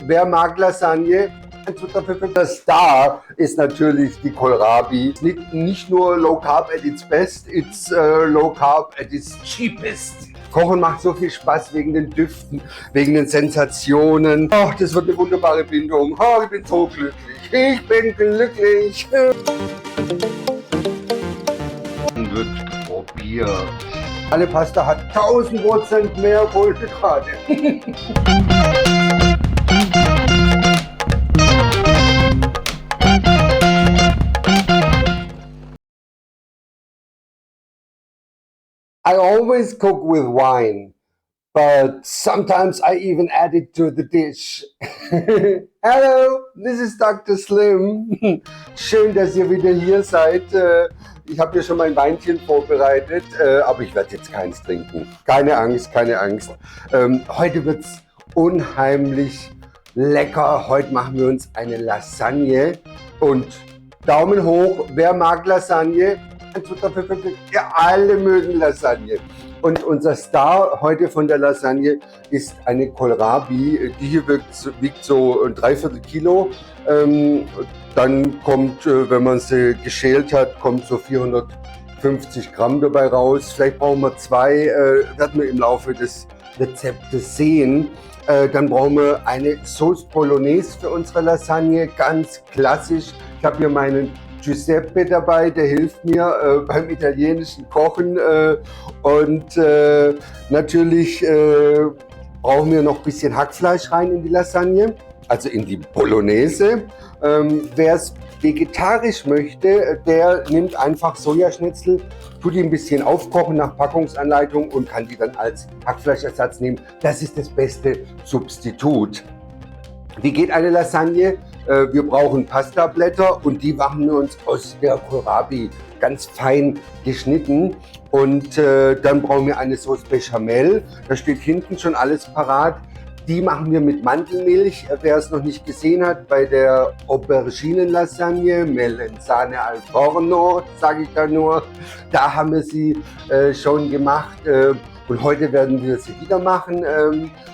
wer mag Lasagne? Der Star ist natürlich die Kohlrabi. Nicht nur Low Carb at its best, it's Low Carb at its cheapest. Kochen macht so viel Spaß wegen den Düften, wegen den Sensationen. Oh, das wird eine wunderbare Bindung. Oh, ich bin so glücklich. Ich bin glücklich. Wird probiert. Alle Pasta hat 1000% mehr Kohlenhydrate. I always cook with wine, but sometimes I even add it to the dish. Hello, this is Dr. Slim. Schön, dass ihr wieder hier seid. Ich habe hier schon mein Weinchen vorbereitet, aber ich werde jetzt keins trinken. Keine Angst, keine Angst. Heute wird es unheimlich lecker. Heute machen wir uns eine Lasagne. Und Daumen hoch, wer mag Lasagne? Ja, alle mögen Lasagne. Und unser Star heute von der Lasagne ist eine Kohlrabi. Die hier wiegt so ein Dreiviertel Kilo. Dann kommt, wenn man sie geschält hat, kommt so 450 Gramm dabei raus. Vielleicht brauchen wir zwei, werden wir im Laufe des Rezeptes sehen. Dann brauchen wir eine Sauce Bolognese für unsere Lasagne, ganz klassisch. Ich habe hier meinen Giuseppe dabei, der hilft mir beim italienischen Kochen. Natürlich brauchen wir noch ein bisschen Hackfleisch rein in die Lasagne, also in die Bolognese. Wer es vegetarisch möchte, der nimmt einfach Sojaschnitzel, tut die ein bisschen aufkochen nach Packungsanleitung und kann die dann als Hackfleischersatz nehmen. Das ist das beste Substitut. Wie geht eine Lasagne? Wir brauchen Pastablätter und die machen wir uns aus der Kohlrabi ganz fein geschnitten. Und dann brauchen wir eine Sauce Bechamel. Da steht hinten schon alles parat. Die machen wir mit Mandelmilch. Wer es noch nicht gesehen hat, bei der Auberginenlasagne, Melenzane al Forno, sage ich da nur, da haben wir sie schon gemacht. Und heute werden wir sie wieder machen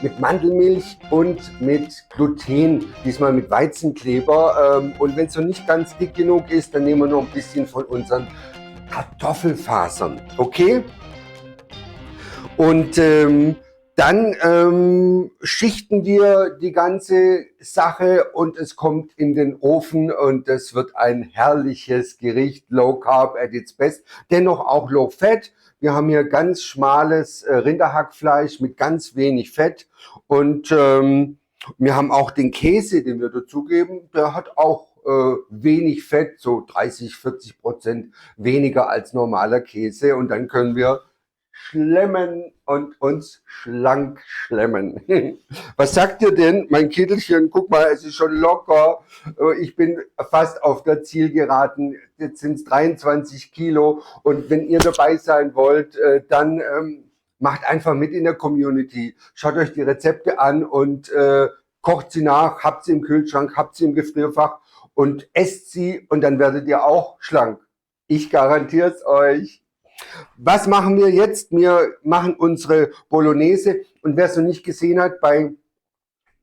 mit Mandelmilch und mit Gluten, diesmal mit Weizenkleber. Und wenn es noch nicht ganz dick genug ist, dann nehmen wir noch ein bisschen von unseren Kartoffelfasern, okay? Und dann schichten wir die ganze Sache und es kommt in den Ofen und es wird ein herrliches Gericht, Low Carb at its best, dennoch auch Low Fat. Wir haben hier ganz schmales Rinderhackfleisch mit ganz wenig Fett und wir haben auch den Käse, den wir dazugeben, der hat auch wenig Fett, so 30–40% weniger als normaler Käse und dann können wir schlemmen und uns schlank schlemmen. Was sagt ihr denn, mein Kittelchen? Guck mal, es ist schon locker. Ich bin fast auf der Zielgeraden. Jetzt sind es 23 Kilo. Und wenn ihr dabei sein wollt, dann macht einfach mit in der Community. Schaut euch die Rezepte an und kocht sie nach, habt sie im Kühlschrank, habt sie im Gefrierfach und esst sie und dann werdet ihr auch schlank. Ich garantiere es euch. Was machen wir jetzt? Wir machen unsere Bolognese und wer es noch nicht gesehen hat, bei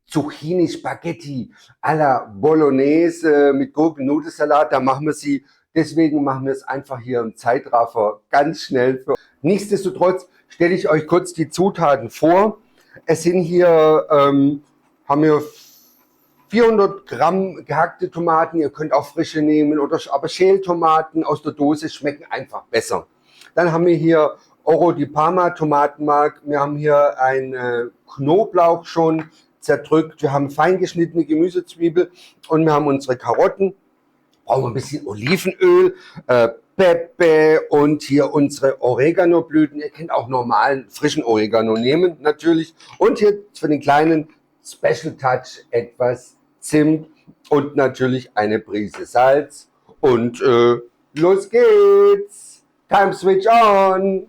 Zucchini Spaghetti alla Bolognese mit Gurken-Nudelsalat, da machen wir sie, deswegen machen wir es einfach hier im Zeitraffer ganz schnell. Nichtsdestotrotz stelle ich euch kurz die Zutaten vor. Es sind hier, haben wir 400 Gramm gehackte Tomaten, ihr könnt auch frische nehmen, aber Schältomaten aus der Dose schmecken einfach besser. Dann haben wir hier Oro di Parma Tomatenmark. Wir haben hier einen Knoblauch schon zerdrückt. Wir haben fein geschnittene Gemüsezwiebel und wir haben unsere Karotten. Brauchen wir ein bisschen Olivenöl, Pepe und hier unsere Oregano-Blüten. Ihr könnt auch normalen frischen Oregano nehmen natürlich. Und hier für den kleinen Special Touch etwas Zimt und natürlich eine Prise Salz. Und los geht's! Time switch on!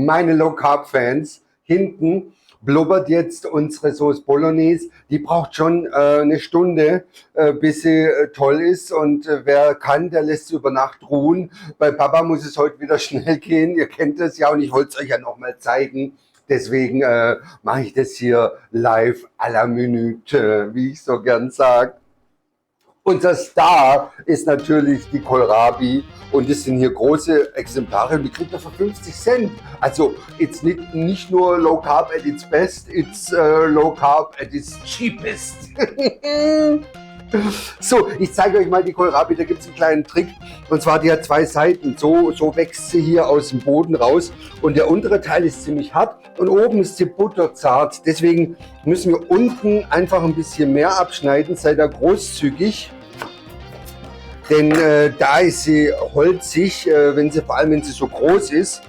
meine Low Carb Fans. Hinten blubbert jetzt unsere Sauce Bolognese. Die braucht schon eine Stunde, bis sie toll ist. Und wer kann, der lässt sie über Nacht ruhen. Bei Papa muss es heute wieder schnell gehen. Ihr kennt das ja und ich wollte es euch ja nochmal zeigen. Deswegen mache ich das hier live à la Minute, wie ich so gern sage. Unser Star ist natürlich die Kohlrabi und das sind hier große Exemplare und die kriegt ihr für 50 Cent. Also it's nicht nur Low Carb at its best, it's Low Carb at its cheapest. So, ich zeige euch mal die Kohlrabi, da gibt es einen kleinen Trick. Und zwar, die hat zwei Seiten. So wächst sie hier aus dem Boden raus. Und der untere Teil ist ziemlich hart und oben ist sie butterzart. Deswegen müssen wir unten einfach ein bisschen mehr abschneiden. Seid da großzügig. Denn da ist sie holzig, vor allem wenn sie so groß ist.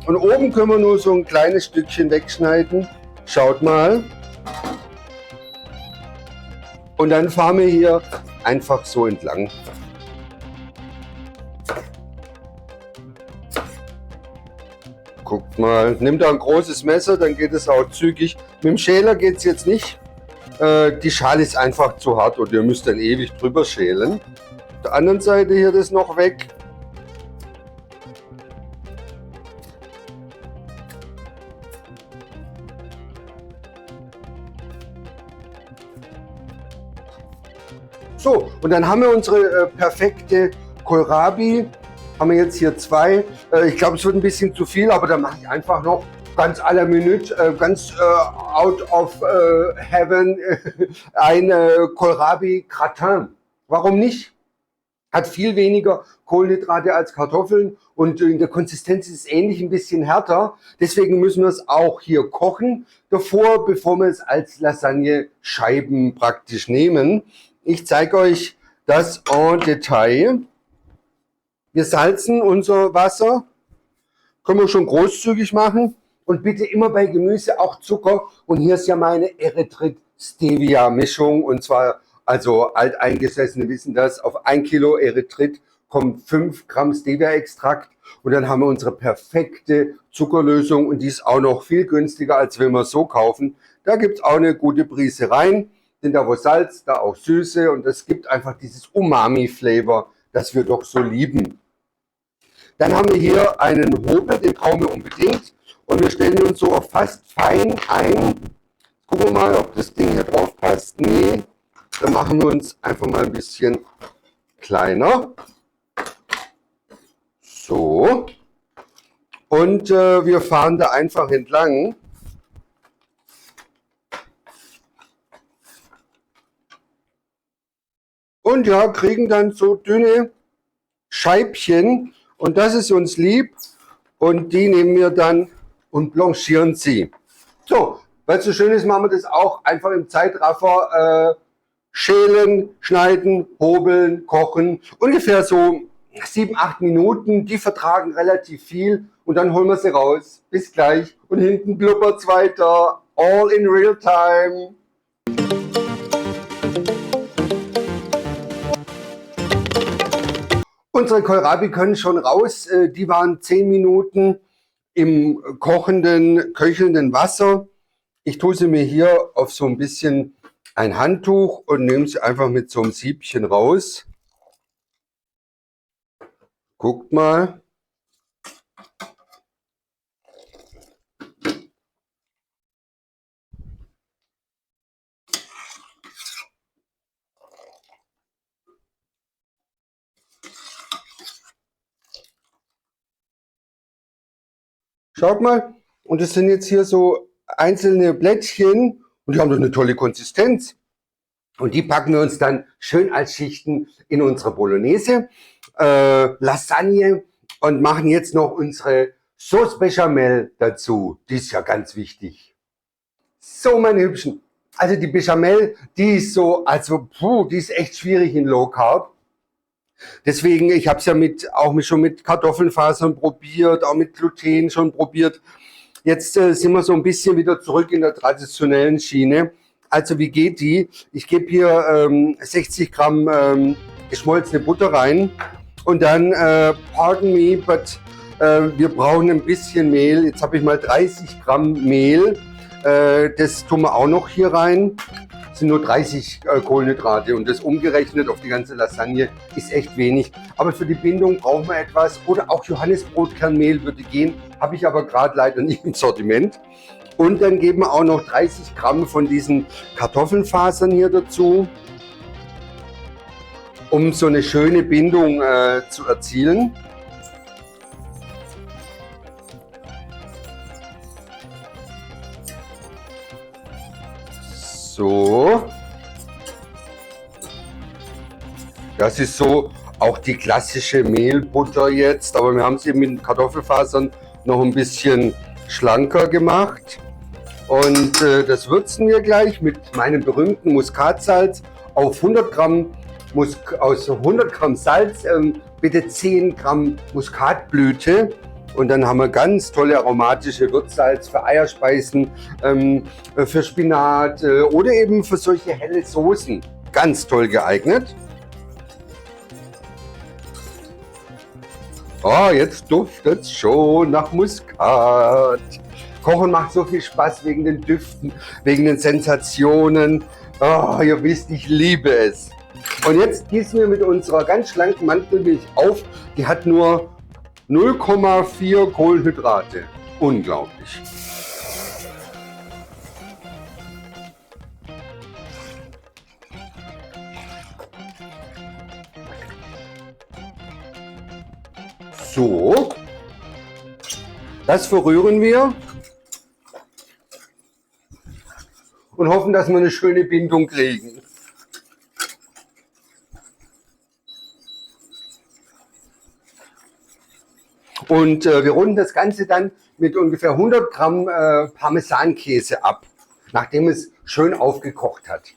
Und oben können wir nur so ein kleines Stückchen wegschneiden. Schaut mal. Und dann fahren wir hier einfach so entlang. Guckt mal, nimmt da ein großes Messer, dann geht es auch zügig. Mit dem Schäler geht es jetzt nicht. Die Schale ist einfach zu hart und ihr müsst dann ewig drüber schälen. Auf der anderen Seite hier das noch weg. So, und dann haben wir unsere perfekte Kohlrabi. Haben wir jetzt hier zwei. Ich glaube, es wird ein bisschen zu viel, aber dann mache ich einfach noch ganz à la Minute, ganz out of heaven, ein Kohlrabi Gratin. Warum nicht? Hat viel weniger Kohlenhydrate als Kartoffeln und in der Konsistenz ist es ähnlich, ein bisschen härter. Deswegen müssen wir es auch hier kochen davor, bevor wir es als Lasagne-Scheiben praktisch nehmen. Ich zeige euch das en Detail. Wir salzen unser Wasser. Können wir schon großzügig machen. Und bitte immer bei Gemüse auch Zucker. Und hier ist ja meine Erythrit-Stevia-Mischung. Und zwar, also Alteingesessene wissen das, auf 1 Kilo Erythrit kommen 5 Gramm Stevia-Extrakt. Und dann haben wir unsere perfekte Zuckerlösung. Und die ist auch noch viel günstiger, als wenn wir so kaufen. Da gibt es auch eine gute Prise rein. Denn da wo Salz, da auch Süße. Und das gibt einfach dieses Umami-Flavor, das wir doch so lieben. Dann haben wir hier einen Hobel, den brauchen wir unbedingt. Und wir stellen uns so auf fast fein ein. Gucken wir mal, ob das Ding hier drauf passt. Nee, dann machen wir uns einfach mal ein bisschen kleiner. So. Und wir fahren da einfach entlang. Und ja, kriegen dann so dünne Scheibchen. Und das ist uns lieb. Und die nehmen wir dann und blanchieren sie. So, weil es so schön ist, machen wir das auch einfach im Zeitraffer. Schälen, schneiden, hobeln, kochen. Ungefähr so 7-8 Minuten. Die vertragen relativ viel. Und dann holen wir sie raus. Bis gleich. Und hinten blubbert es weiter. All in real time. Unsere Kohlrabi können schon raus. Die waren 10 Minuten im kochenden, köchelnden Wasser. Ich tue sie mir hier auf so ein bisschen ein Handtuch und nehme sie einfach mit so einem Siebchen raus. Guckt mal. Schaut mal, und das sind jetzt hier so einzelne Blättchen und die haben doch eine tolle Konsistenz. Und die packen wir uns dann schön als Schichten in unsere Bolognese, Lasagne und machen jetzt noch unsere Sauce Bechamel dazu. Die ist ja ganz wichtig. So, meine Hübschen, also die Bechamel, die ist so, die ist echt schwierig in Low Carb. Deswegen, ich habe es ja schon mit Kartoffelfasern probiert, auch mit Gluten schon probiert. Jetzt sind wir so ein bisschen wieder zurück in der traditionellen Schiene. Also wie geht die? Ich gebe hier 60 Gramm geschmolzene Butter rein und dann, pardon me, but Wir brauchen ein bisschen Mehl. Jetzt habe ich mal 30 Gramm Mehl. Das tun wir auch noch hier rein. Das sind nur 30 Kohlenhydrate und das umgerechnet auf die ganze Lasagne ist echt wenig. Aber für die Bindung brauchen wir etwas. Oder auch Johannisbrotkernmehl würde gehen. Habe ich aber gerade leider nicht im Sortiment. Und dann geben wir auch noch 30 Gramm von diesen Kartoffelfasern hier dazu, um so eine schöne Bindung zu erzielen. So. Das ist so auch die klassische Mehlbutter jetzt, aber wir haben es eben mit den Kartoffelfasern noch ein bisschen schlanker gemacht. Und das würzen wir gleich mit meinem berühmten Muskatsalz auf 100 Gramm, aus 100 Gramm Salz, bitte 10 Gramm Muskatblüte. Und dann haben wir ganz tolle aromatische Würzsalz für Eierspeisen, für Spinat oder eben für solche helle Soßen. Ganz toll geeignet. Oh, jetzt duftet es schon nach Muskat. Kochen macht so viel Spaß wegen den Düften, wegen den Sensationen. Oh, ihr wisst, ich liebe es. Und jetzt gießen wir mit unserer ganz schlanken Mandelmilch auf. Die hat nur 0,4 Kohlenhydrate. Unglaublich. So, das verrühren wir und hoffen, dass wir eine schöne Bindung kriegen. Und wir runden das Ganze dann mit ungefähr 100 Gramm Parmesankäse ab, nachdem es schön aufgekocht hat.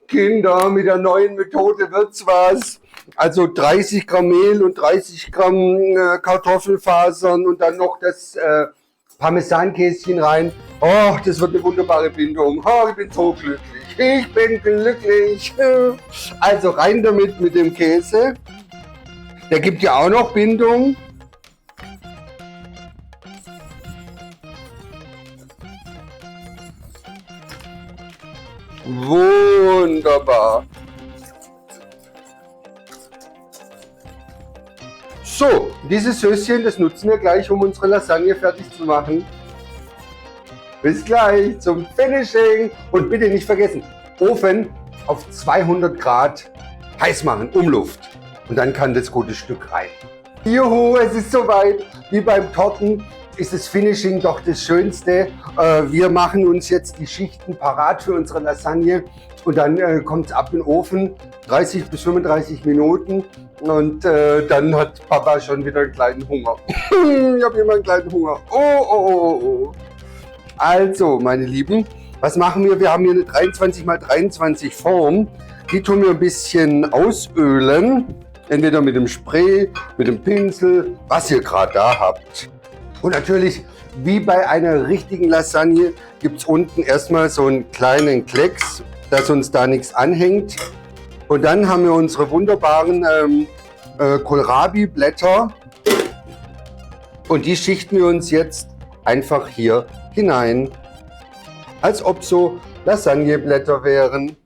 Kinder, mit der neuen Methode wird's was. Also 30 Gramm Mehl und 30 Gramm Kartoffelfasern und dann noch das Parmesankäschen rein. Oh, das wird eine wunderbare Bindung. Oh, ich bin so glücklich. Ich bin glücklich. Also rein damit mit dem Käse. Der gibt ja auch noch Bindung. Wunderbar. So, dieses Söschen, das nutzen wir gleich, um unsere Lasagne fertig zu machen. Bis gleich zum Finishing. Und bitte nicht vergessen, Ofen auf 200 Grad heiß machen, Umluft. Und dann kann das gute Stück rein. Juhu, es ist soweit. Wie beim Torten ist das Finishing doch das Schönste. Wir machen uns jetzt die Schichten parat für unsere Lasagne. Und dann kommt es ab in den Ofen, 30 bis 35 Minuten. Und dann hat Papa schon wieder einen kleinen Hunger. Ich habe immer einen kleinen Hunger. Oh. Also, meine Lieben, was machen wir? Wir haben hier eine 23 x 23 Form. Die tun wir ein bisschen ausölen. Entweder mit dem Spray, mit dem Pinsel, was ihr gerade da habt. Und natürlich, wie bei einer richtigen Lasagne, gibt es unten erstmal so einen kleinen Klecks, dass uns da nichts anhängt. Und dann haben wir unsere wunderbaren Kohlrabi-Blätter. Und die schichten wir uns jetzt einfach hier hinein, als ob so Lasagneblätter wären.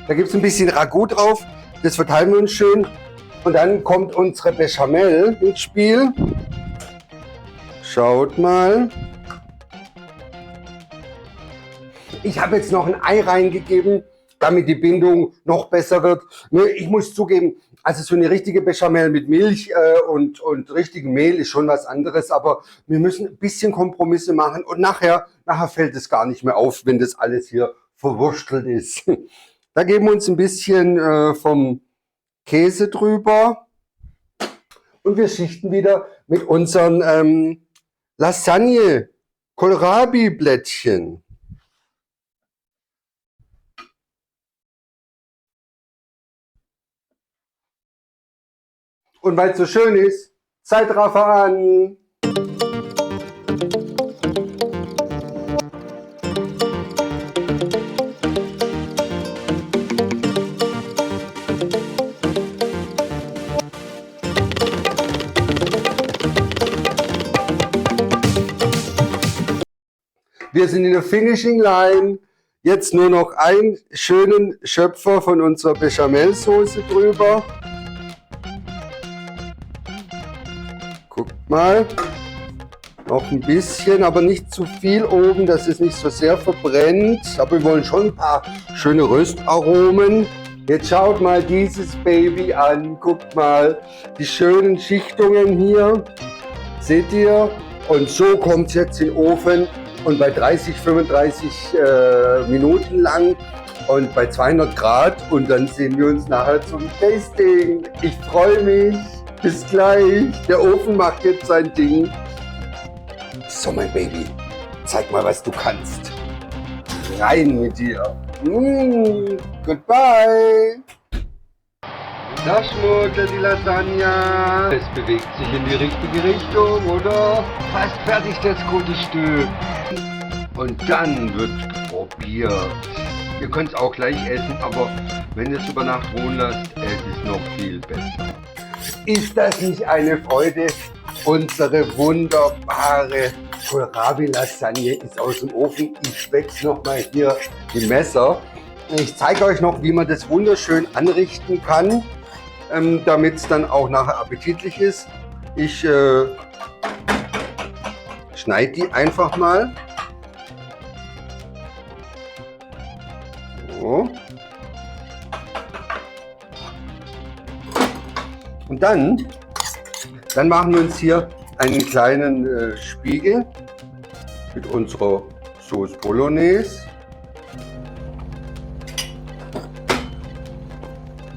Da gibt es ein bisschen Ragout drauf, das verteilen wir uns schön. Und dann kommt unsere Bechamel ins Spiel. Schaut mal. Ich habe jetzt noch ein Ei reingegeben, damit die Bindung noch besser wird. Ich muss zugeben, also so eine richtige Bechamel mit Milch und richtigem Mehl ist schon was anderes, aber wir müssen ein bisschen Kompromisse machen und nachher fällt es gar nicht mehr auf, wenn das alles hier verwurstelt ist. Da geben wir uns ein bisschen vom Käse drüber und wir schichten wieder mit unseren Lasagne-Kohlrabi-Blättchen. Und weil es so schön ist, Zeitraffer an! Wir sind in der Finishing Line. Jetzt nur noch einen schönen Schöpfer von unserer Bechamelsoße drüber. Guckt mal. Noch ein bisschen, aber nicht zu viel oben, dass es nicht so sehr verbrennt. Aber wir wollen schon ein paar schöne Röstaromen. Jetzt schaut mal dieses Baby an. Guckt mal, die schönen Schichtungen hier. Seht ihr? Und so kommt es jetzt in den Ofen. Und bei 30, 35 Minuten lang und bei 200 Grad. Und dann sehen wir uns nachher zum Tasting. Ich freue mich. Bis gleich. Der Ofen macht jetzt sein Ding. So, mein Baby, zeig mal, was du kannst. Rein mit dir. Goodbye. Da schmuggelt die Lasagne. Es bewegt sich in die richtige Richtung, oder? Fast fertig das gute Stück. Und dann wird probiert. Ihr könnt es auch gleich essen, aber wenn ihr es über Nacht ruhen lasst, es ist noch viel besser. Ist das nicht eine Freude? Unsere wunderbare Kohlrabi-Lasagne ist aus dem Ofen. Ich wechsle nochmal hier die Messer. Ich zeige euch noch, wie man das wunderschön anrichten kann, damit es dann auch nachher appetitlich ist. Ich schneide die einfach mal. So. Und dann machen wir uns hier einen kleinen Spiegel mit unserer Sauce Bolognese.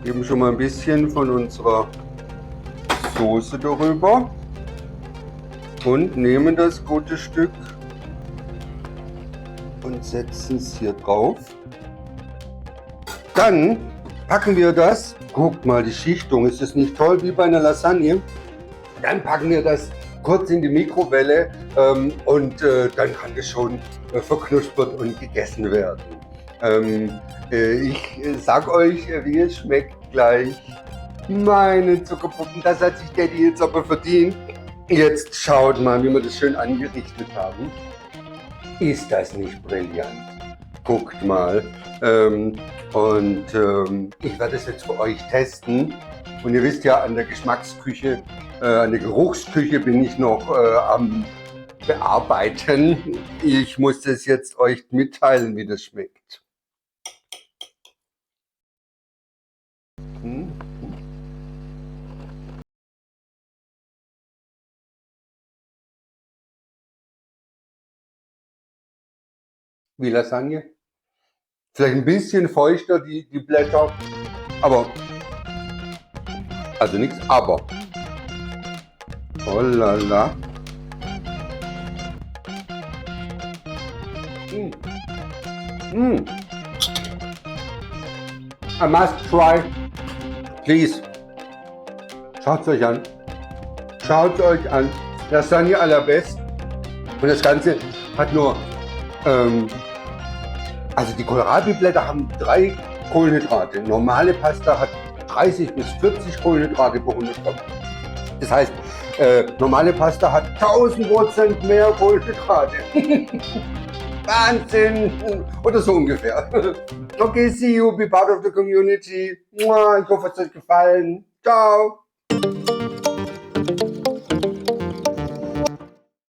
Geben schon mal ein bisschen von unserer Soße darüber und nehmen das gute Stück und setzen es hier drauf. Dann packen wir das. Guckt mal, die Schichtung, ist das nicht toll wie bei einer Lasagne? Dann packen wir das kurz in die Mikrowelle und dann kann das schon verknuspert und gegessen werden. Ich sag euch, wie es schmeckt gleich. Meine Zuckerpuppen, das hat sich Daddy jetzt aber verdient. Jetzt schaut mal, wie wir das schön angerichtet haben. Ist das nicht brillant? Guckt mal. Ich werde es jetzt für euch testen. Und ihr wisst ja, an der Geschmacksküche, an der Geruchsküche bin ich noch am Bearbeiten. Ich muss das jetzt euch mitteilen, wie das schmeckt. Wie Lasagne. Vielleicht ein bisschen feuchter, die Blätter, aber, also nichts, aber. Oh la la. I must try. Please. Schaut es euch an. Schaut es euch an. Lasagne allerbest. Und das Ganze hat nur, also die Kohlrabi-Blätter haben 3 Kohlenhydrate. Normale Pasta hat 30 bis 40 Kohlenhydrate pro 100 Gramm. Das heißt, normale Pasta hat 1000% mehr Kohlenhydrate. Wahnsinn! Oder so ungefähr. Okay, see you, be part of the community. Ich hoffe, es hat euch gefallen. Ciao!